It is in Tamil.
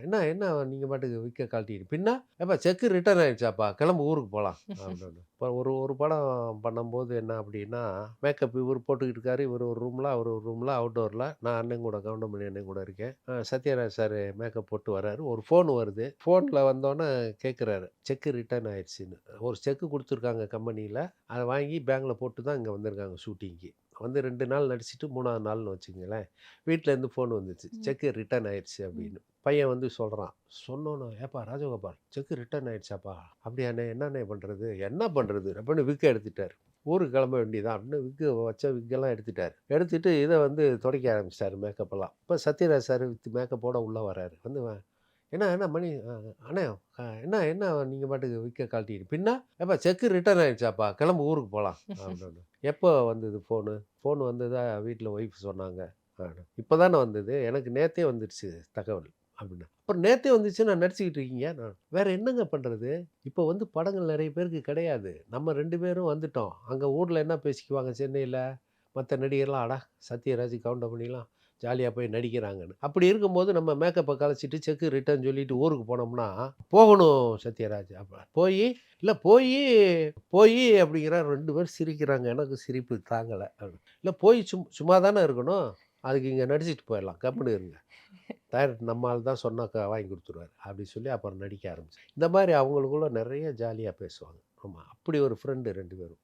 என்ன என்ன நீங்கள் பாட்டுக்கு விக்க கழட்டிட்டு பின்ன ஏப்பா செக்கு ரிட்டர்ன் ஆயிடுச்சாப்பா கிளம்பு ஊருக்கு போகலாம் அப்படின்னு. இப்போ ஒரு ஒரு படம் பண்ணும்போது என்ன அப்படின்னா மேக்கப் இவர் போட்டுக்கிட்டு இருக்காரு. இவர் ஒரு ரூமில் அவர் ஒரு ரூமில் அவுட்டோரில் நான் அண்ணன் கூட கவுண்டமணி அண்ணன் கூட இருக்கேன். சத்யராஜ் சார் மேக்கப் போட்டு வராரு. ஒரு ஃபோன் வருது. ஃபோனில் வந்தோன்னே கேட்குறாரு செக்கு ரிட்டர்ன் ஆயிடுச்சுன்னு. ஒரு செக்கு கொடுத்துருக்காங்க கம்பெனியில். அதை வாங்கி பேங்கில் போட்டு தான் இங்கே வந்திருக்காங்க ஷூட்டிங்க்கு. வந்து 2 நாள் நடிச்சுட்டு 3வது நாள்னு வச்சுக்கங்களேன், வீட்லேருந்து ஃபோன் வந்துச்சு. ம். செக்கு ரிட்டர்ன் ஆயிடுச்சு ம். அப்படின்னு. பையன் வந்து சொல்றான். சொன்னோனே, "ஏப்பா ராஜகோபால் செக் ரிட்டர்ன் ஆயிடுச்சாப்பா?" "அப்படியாண்ணே என்னண்ணே பண்றது?" "என்ன பண்றது?" அப்படின்னு விக்க எடுத்துட்டாரு. ஊருக்கு கிளம்ப வேண்டியதுதான் அப்படின்னு வச்ச விக்கெல்லாம் எடுத்துட்டாரு. எடுத்துட்டு இத வந்து துடைக்க ஆரம்பிச்சுட்டாரு மேக்கப்பெல்லாம். இப்ப சத்யராஜ் சார் வித் மேக்கப்போட உள்ள வராரு. வந்து "என்ன என்ன மணி அண்ணே என்ன என்ன நீங்க பாட்டுக்கு விக்க கழட்டிட்டு பின்ன ஏப்பா செக் ரிட்டர்ன் ஆயிடுச்சாப்பா கிளம்பு ஊருக்கு போலாம்" அப்படின்னு. "எப்போ வந்தது ஃபோனு?" "ஃபோன் வந்ததா வீட்ல ஒய்ஃப் சொன்னாங்க." "இப்ப தானே வந்தது. எனக்கு நேத்தே வந்துருச்சு தகவல்." அப்படின்னா. "அப்புறம் நேத்தே வந்துச்சு நான் நடிச்சுக்கிட்டு இருக்கீங்க." "வேற என்னங்க பண்றது? இப்ப வந்து படங்கள் நெறைய பேருக்கு கிடையாது. நம்ம 2 பேரும் வந்துட்டோம். அங்க ஊர்ல என்ன பேசிக்குவாங்க சென்னையில, மத்த நடிகர்லாம், அட சத்யராஜ், கவுண்டமணிலாம் ஜாலியா போய் நடிக்கிறாங்கன்னு. அப்படி இருக்கும்போது நம்ம மேக்கப்ப கலைச்சிட்டு செக் ரிட்டர்ன் சொல்லிட்டு ஊருக்கு போனோம்னா, போகணும் சத்யராஜ் போயி இல்ல போயி அப்படிங்கிறார். 2 பேரும் சிரிக்கிறாங்க. எனக்கு சிரிப்பு தாங்கல. இல்ல போய் சும்மா தானே இருக்கணும். அதுக்கு இங்க நடிச்சுட்டு போயிடலாம். கம்முனு இருங்க. டைரக்டர் நம்ம ஆள் தான் சொன்னா வாங்கி குடுத்துருவாரு. அப்படி சொல்லி அப்புறம் நடிக்க ஆரம்பிச்சேன். இந்த மாரி அவங்களுக்குள்ள நெறைய ஜாலியா பேசுவாங்க. ஆமா. அப்படி ஒரு ஃப்ரெண்டு 2 பேரும்.